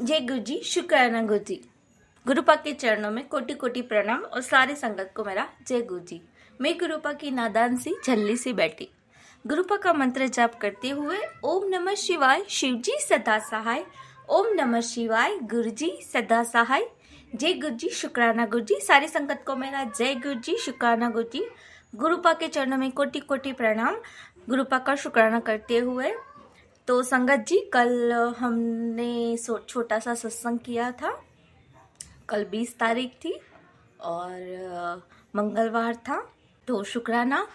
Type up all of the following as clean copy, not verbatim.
जय गुरु जी, शुक्राना गुरु जी। गुरुपा के चरणों में कोटि कोटि प्रणाम और सारी संगत को मेरा जय गुरु जी। मैं गुरुपा की नादान सी झल्ली सी बैठी गुरुपा का मंत्र जाप करते हुए ओम नमः शिवाय शिव जी सदा सहाय, ओम नमः शिवाय गुरु जी सदा सहाय। जय गुरु जी, शुक्राना गुरु जी। सारी संगत को मेरा जय गुरु जी, शुक्राना गुरु जी। गुरुपा के चरणों में कोटि कोटि प्रणाम। गुरुपा का शुक्राना करते हुए तो संगत जी, कल हमने छोटा सा सत्संग किया था। कल 20 तारीख थी और मंगलवार था। तो शुक्राना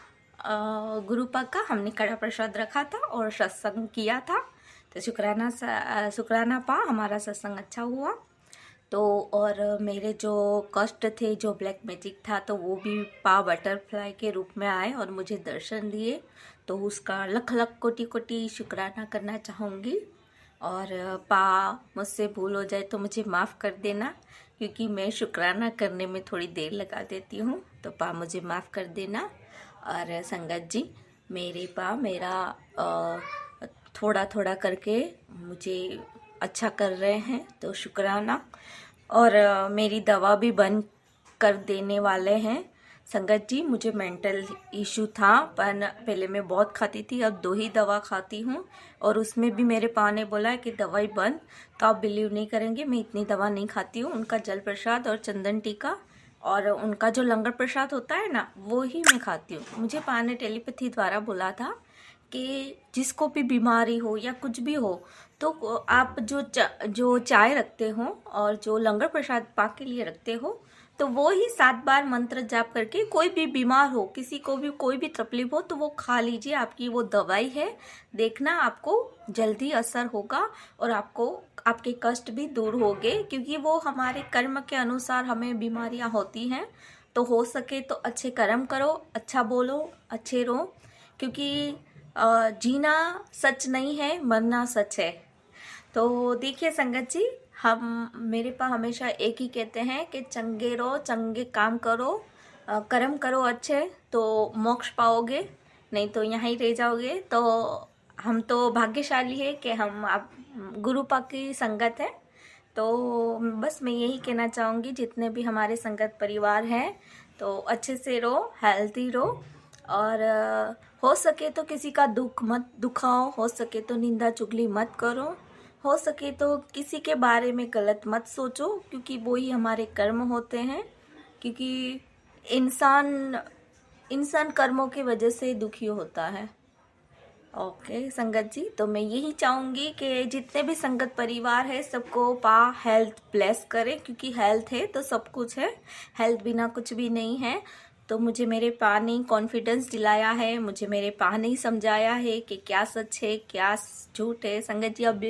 गुरुपा का हमने कड़ा प्रसाद रखा था और सत्संग किया था। तो शुक्राना पा हमारा सत्संग अच्छा हुआ। तो और मेरे जो कष्ट थे, जो ब्लैक मैजिक था, तो वो भी पा बटरफ्लाई के रूप में आए और मुझे दर्शन दिए। तो उसका लख लख कोटि कोटि शुक्राना करना चाहूँगी। और पा मुझसे भूल हो जाए तो मुझे माफ़ कर देना, क्योंकि मैं शुक्राना करने में थोड़ी देर लगा देती हूँ। तो पा मुझे माफ़ कर देना। और संगत जी, मेरे पा मेरा थोड़ा थोड़ा करके मुझे अच्छा कर रहे हैं, तो शुक्राना। और मेरी दवा भी बंद कर देने वाले हैं। संगत जी, मुझे मेंटल इशू था, पर पहले मैं बहुत खाती थी, अब 2 ही दवा खाती हूँ। और उसमें भी मेरे पा ने बोला है कि दवाई बंद। तो आप बिलीव नहीं करेंगे, मैं इतनी दवा नहीं खाती हूँ। उनका जल प्रसाद और चंदन टीका और उनका जो लंगर प्रसाद होता है ना, वो ही मैं खाती हूँ। मुझे पा ने टेलीपैथी द्वारा बोला था कि जिसको भी बीमारी हो या कुछ भी हो, तो आप जो चाय रखते हो और जो लंगर प्रसाद पा के लिए रखते हो, तो वो ही 7 बार मंत्र जाप करके, कोई भी बीमार हो, किसी को भी कोई भी तकलीफ हो, तो वो खा लीजिए। आपकी वो दवाई है, देखना आपको जल्दी असर होगा और आपको आपके कष्ट भी दूर होंगे, क्योंकि वो हमारे कर्म के अनुसार हमें बीमारियां होती हैं। तो हो सके तो अच्छे कर्म करो, अच्छा बोलो, अच्छे रहो, क्योंकि जीना सच नहीं है, मरना सच है। तो देखिए संगत जी, हम मेरे पास हमेशा एक ही कहते हैं कि चंगे रहो, चंगे काम करो, कर्म करो अच्छे, तो मोक्ष पाओगे, नहीं तो यहाँ ही रह जाओगे। तो हम तो भाग्यशाली है कि हम आप गुरुपा की संगत है। तो बस मैं यही कहना चाहूँगी, जितने भी हमारे संगत परिवार हैं, तो अच्छे से रहो, हेल्थी रहो। और हो सके तो किसी का दुख मत दुखाओ, हो सके तो निंदा चुगली मत करो, हो सके तो किसी के बारे में गलत मत सोचो, क्योंकि वो ही हमारे कर्म होते हैं। क्योंकि इंसान कर्मों की वजह से दुखी होता है। ओके संगत जी, तो मैं यही चाहूँगी कि जितने भी संगत परिवार है, सबको पा हेल्थ ब्लेस करे, क्योंकि हेल्थ है तो सब कुछ है, हेल्थ बिना कुछ भी नहीं है। तो मुझे मेरे पा ने कॉन्फिडेंस दिलाया है, मुझे मेरे पा ने समझाया है कि क्या सच है क्या झूठ है। संगत जी, अब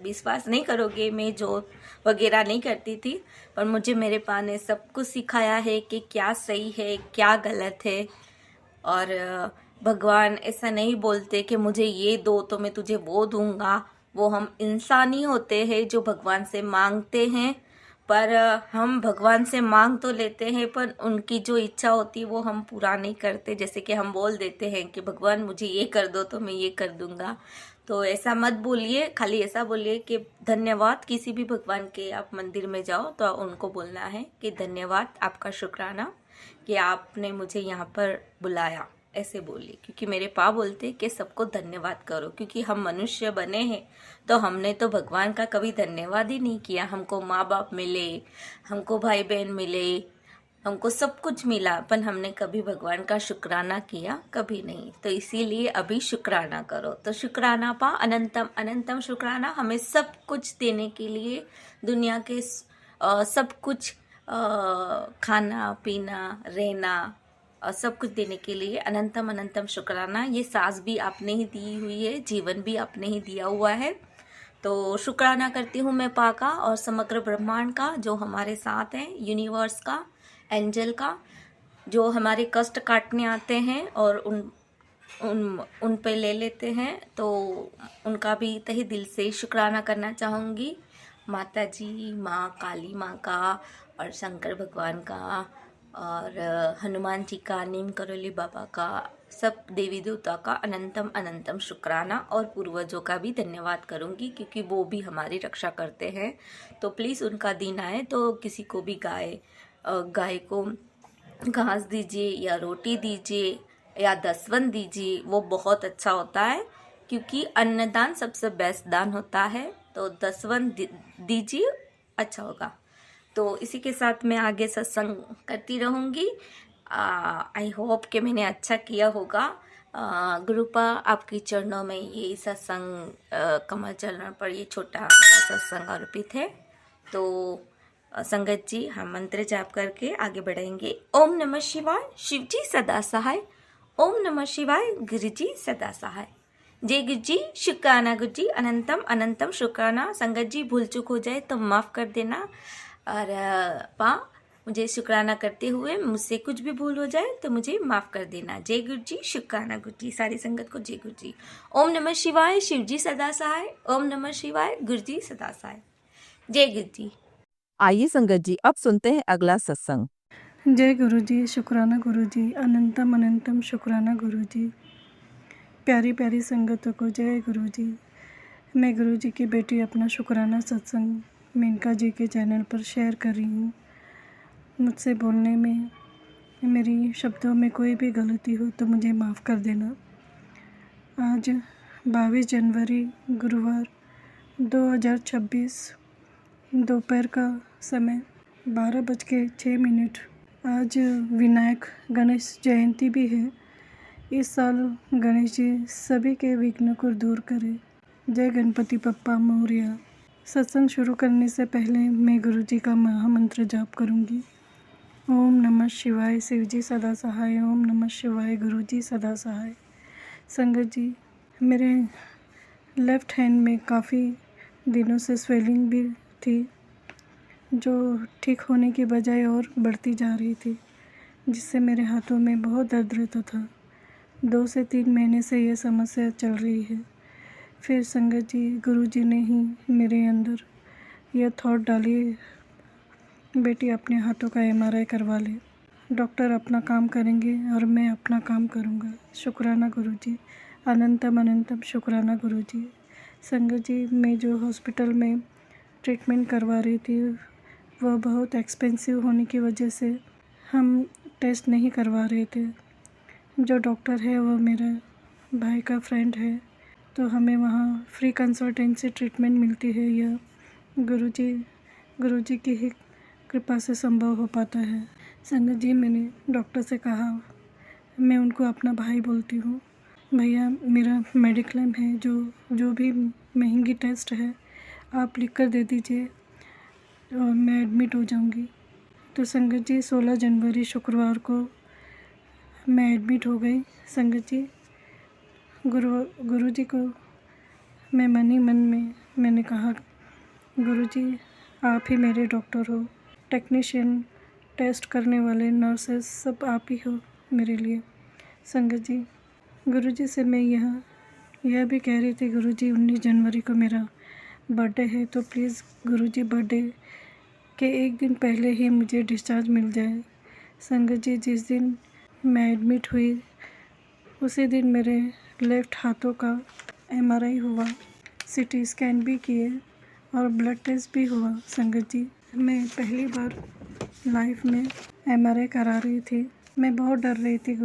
विश्वास नहीं करोगे, मैं जोत वगैरह नहीं करती थी, पर मुझे मेरे पा ने सब कुछ सिखाया है कि क्या सही है क्या गलत है। और भगवान ऐसा नहीं बोलते कि मुझे ये दो तो मैं तुझे वो दूंगा। वो हम इंसान ही होते हैं जो भगवान से मांगते हैं, पर हम भगवान से मांग तो लेते हैं, पर उनकी जो इच्छा होती है वो हम पूरा नहीं करते। जैसे कि हम बोल देते हैं कि भगवान मुझे ये कर दो तो मैं ये कर दूंगा। तो ऐसा मत बोलिए, खाली ऐसा बोलिए कि धन्यवाद। किसी भी भगवान के आप मंदिर में जाओ तो उनको बोलना है कि धन्यवाद, आपका शुक्राना कि आपने मुझे यहाँ पर बुलाया, ऐसे बोलिए। क्योंकि मेरे पा बोलते कि सबको धन्यवाद करो, क्योंकि हम मनुष्य बने हैं, तो हमने तो भगवान का कभी धन्यवाद ही नहीं किया। हमको माँ बाप मिले, हमको भाई बहन मिले, हमको सब कुछ मिला, पर हमने कभी भगवान का शुक्राना किया? कभी नहीं। तो इसीलिए अभी शुक्राना करो। तो शुक्राना पा, अनंतम अनंतम शुक्राना, हमें सब कुछ देने के लिए, दुनिया के सब कुछ, खाना पीना रहना और सब कुछ देने के लिए अनंतम अनंतम शुक्राना। ये सांस भी आपने ही दी हुई है, जीवन भी आपने ही दिया हुआ है। तो शुक्राना करती हूँ मैं पा का और समग्र ब्रह्मांड का, जो हमारे साथ है, यूनिवर्स का, एंजल का, जो हमारे कष्ट काटने आते हैं और उन पे ले लेते हैं। तो उनका भी तहे दिल से शुक्राना करना चाहूँगी। माता जी, माँ काली माँ का और शंकर भगवान का और हनुमान जी का, नीम करोली बाबा का सब देवी देवता का अनंतम अनंतम शुक्राना और पूर्वजों का भी धन्यवाद करूंगी, क्योंकि वो भी हमारी रक्षा करते हैं। तो प्लीज़ उनका दिन आए तो किसी को भी गाय को घास दीजिए या रोटी दीजिए या दसवन दीजिए, वो बहुत अच्छा होता है, क्योंकि अन्नदान सबसे बेस्ट दान होता है। तो दसवन दीजिए, अच्छा होगा। तो इसी के साथ मैं आगे सत्संग करती रहूँगी। आई होप कि मैंने अच्छा किया होगा। गुरुपा आपकी चरणों में ये सत्संग कमल चरण पर ये छोटा मेरा सत्संग अर्पित है। तो संगत जी, हम मंत्र जाप करके आगे बढ़ेंगे। ओम नमः शिवाय, शिव जी सदा सहाय। ओम नमः शिवाय, गुरु जी सदा सहाय। जय गुरु जी, शुक्राना गुरु जी, अनंतम अनंतम शुक्राना। संगत जी, भूल चूक हो जाए तो माफ़ कर देना। और मुझे शुक्राना करते हुए मुझसे कुछ भी भूल हो जाए तो मुझे माफ़ कर देना। जय गुरु जी, शुक्राना गुरु जी। सारी संगत को जय गुरु जी। ओम नमः शिवाय, शिव जी सदा सहाय। ओम नमः शिवाय, गुरु जी सदा सहाय। जय गुरु जी। आइए संगत जी, अब सुनते हैं अगला सत्संग। जय गुरु जी, शुक्राना गुरु जी, अनंतम अनंतम शुक्राना गुरु जी। प्यारी प्यारी संगतों को जय गुरु जी। मैं गुरु जी की बेटी अपना शुक्राना सत्संग मेनका जी के चैनल पर शेयर कर रही हूँ। मुझसे बोलने में, मेरी शब्दों में कोई भी गलती हो तो मुझे माफ़ कर देना। आज 22 जनवरी गुरुवार 2026 दोपहर का समय 12:06। आज विनायक गणेश जयंती भी है। इस साल गणेश जी सभी के विघ्न को दूर करे। जय गणपति बप्पा मोरया। सत्संग शुरू करने से पहले मैं गुरु जी का महामंत्र जाप करूंगी। ओम नमः शिवाय, शिव जी सदा सहाय। ओम नमः शिवाय, गुरु जी सदा सहाय। संगत जी, मेरे लेफ़्ट हैंड में काफ़ी दिनों से स्वेलिंग भी थी, जो ठीक होने की बजाय और बढ़ती जा रही थी, जिससे मेरे हाथों में बहुत दर्द रहता था। 2 से 3 महीने से ये समस्या चल रही है। फिर संगत जी, गुरु जी ने ही मेरे अंदर यह थॉट डाली, बेटी अपने हाथों का MRI करवा ले। डॉक्टर अपना काम करेंगे और मैं अपना काम करूँगा। शुक्राना गुरु जी, अनंतम अनंतम शुक्राना गुरु जी। संगत जी, मैं जो हॉस्पिटल में ट्रीटमेंट करवा रही थी वह बहुत एक्सपेंसिव होने की वजह से हम टेस्ट नहीं करवा रहे थे। जो डॉक्टर है वो मेरा भाई का फ्रेंड है, तो हमें वहाँ फ्री कंसल्टेंसी ट्रीटमेंट मिलती है। यह गुरु जी की ही कृपा से संभव हो पाता है। संगत जी, मैंने डॉक्टर से कहा, मैं उनको अपना भाई बोलती हूँ, भैया मेरा मेडिक्लेम है, जो भी महंगी टेस्ट है आप लिख कर दे दीजिए और मैं एडमिट हो जाऊंगी। तो संगत जी, 16 जनवरी शुक्रवार को मैं एडमिट हो गई। संगत जी, गुरु जी को मैं मन ही मन में मैंने कहा, गुरु जी आप ही मेरे डॉक्टर हो, टेक्नीशियन, टेस्ट करने वाले, नर्सेस, सब आप ही हो मेरे लिए। संगत जी, गुरु जी से मैं यह भी कह रही थी, गुरु जी 19 जनवरी को मेरा बर्थडे है, तो प्लीज़ गुरु जी बर्थडे के एक दिन पहले ही मुझे डिस्चार्ज मिल जाए। संगत जी, जिस दिन मैं एडमिट हुई उसी दिन मेरे लेफ़्ट हाथों का MRI हुआ, CT स्कैन भी किए और ब्लड टेस्ट भी हुआ। संगत जी, मैं पहली बार लाइफ में MRI करा रही थी। मैं बहुत डर रही थी।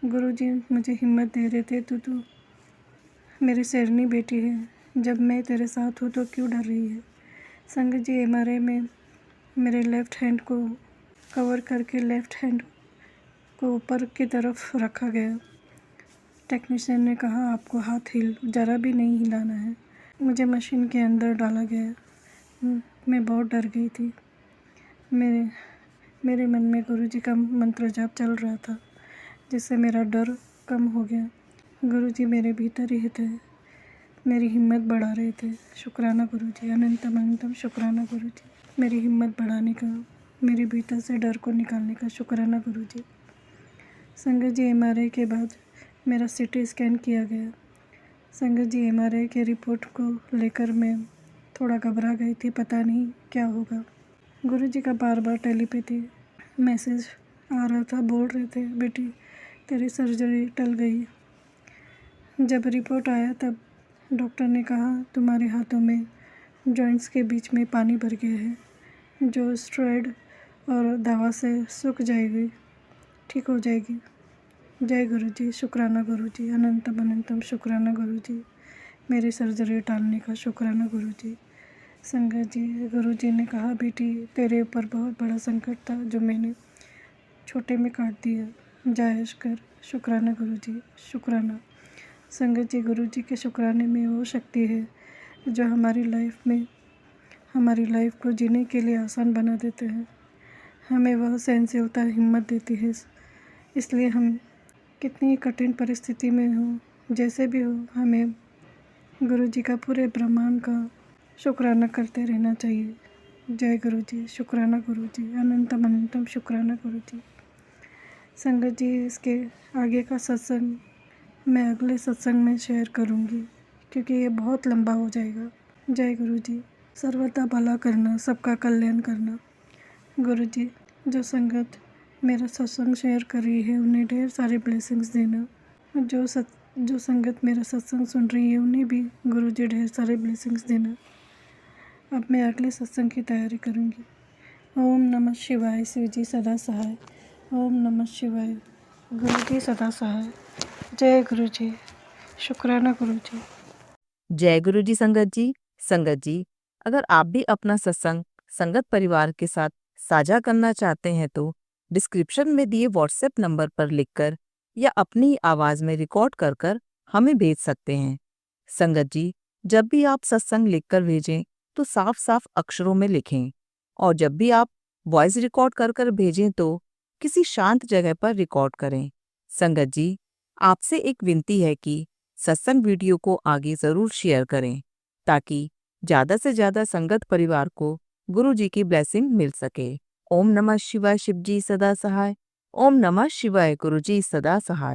गुरु जी मुझे हिम्मत दे रहे थे, तू मेरी शेरनी बेटी है, जब मैं तेरे साथ हूँ तो क्यों डर रही है। संगत जी, MRI में मेरे लेफ़्ट हैंड को कवर करके लेफ़्ट हैंड को ऊपर की तरफ रखा गया। टेक्नीशियन ने कहा आपको हाथ ज़रा भी नहीं हिलाना है। मुझे मशीन के अंदर डाला गया। मैं बहुत डर गई थी। मेरे मन में गुरु जी का मंत्र जाप चल रहा था, जिससे मेरा डर कम हो गया। गुरु जी मेरे भीतर ही थे, मेरी हिम्मत बढ़ा रहे थे। शुक्राना गुरु जी, अनंतम अनंतम शुक्राना गुरु जी, मेरी हिम्मत बढ़ाने का, मेरे भीतर से डर को निकालने का। शुक्राना गुरु जी। संगत जी, MRI के बाद मेरा CT स्कैन किया गया। संगत जी, MRI के रिपोर्ट को लेकर मैं थोड़ा घबरा गई थी, पता नहीं क्या होगा। गुरु जी का बार बार टेलीपैथी मैसेज आ रहा था, बोल रहे थे बेटी तेरी सर्जरी टल गई। जब रिपोर्ट आया तब डॉक्टर ने कहा तुम्हारे हाथों में जॉइंट्स के बीच में पानी भर गया है, जो स्टेरॉइड और दवा से सूख जाएगी, ठीक हो जाएगी। जय गुरुजी, शुक्राना गुरुजी, अनंतम अनंतम शुक्राना गुरुजी, मेरी सर्जरी टालने का शुक्राना गुरुजी। संगत जी, गुरुजी ने कहा बेटी तेरे ऊपर बहुत बड़ा संकट था जो मैंने छोटे में काट दिया, जायश कर। शुक्राना गुरुजी, शुक्राना। संगत जी, गुरुजी के शुक्राने में वो शक्ति है जो हमारी लाइफ को जीने के लिए आसान बना देते हैं। हमें वह सहनशीलता हिम्मत देती है। इसलिए हम कितनी कठिन परिस्थिति में हो, जैसे भी हो, हमें गुरुजी का पूरे ब्रह्मांड का शुक्राना करते रहना चाहिए। जय गुरुजी, शुक्राना गुरुजी, अनंतम अनंतम शुक्राना गुरुजी। संगत जी, इसके आगे का सत्संग मैं अगले सत्संग में शेयर करूँगी, क्योंकि ये बहुत लंबा हो जाएगा। जय गुरुजी, सर्वदा भला करना, सबका कल्याण करना। गुरुजी, जो संगत मेरा सत्संग शेयर कर रही है उन्हें ढेर सारे ब्लेसिंग्स देना। जो संगत मेरा सत्संग सुन रही है उन्हें भी गुरुजी ढेर सारे ब्लेसिंग्स देना। अब मैं अगले सत्संग की तैयारी करूँगी। ओम नमः शिवाय, शिव जी सदा सहाय। ओम नमः शिवाय, गुरुजी सदा सहाय। जय गुरुजी, शुक्राना गुरुजी। जय गुरु जी संगत जी, अगर आप भी अपना सत्संग संगत परिवार के साथ साझा करना चाहते हैं तो डिस्क्रिप्शन में दिए व्हाट्सएप नंबर पर लिखकर या अपनी आवाज में रिकॉर्ड कर हमें भेज सकते हैं। संगत जी, जब भी आप सत्संग लिखकर भेजें तो साफ साफ अक्षरों में लिखें, और जब भी आप वॉइस रिकॉर्ड कर भेजें तो किसी शांत जगह पर रिकॉर्ड करें। संगत जी, आपसे एक विनती है कि सत्संग वीडियो को आगे जरूर शेयर करें, ताकि ज्यादा से ज्यादा संगत परिवार को गुरु जी की ब्लेसिंग मिल सके। ओम नमः शिवाय, शिव जी सदा सहाय। ओम नमः शिवाय, गुरु जी सदा सहाय।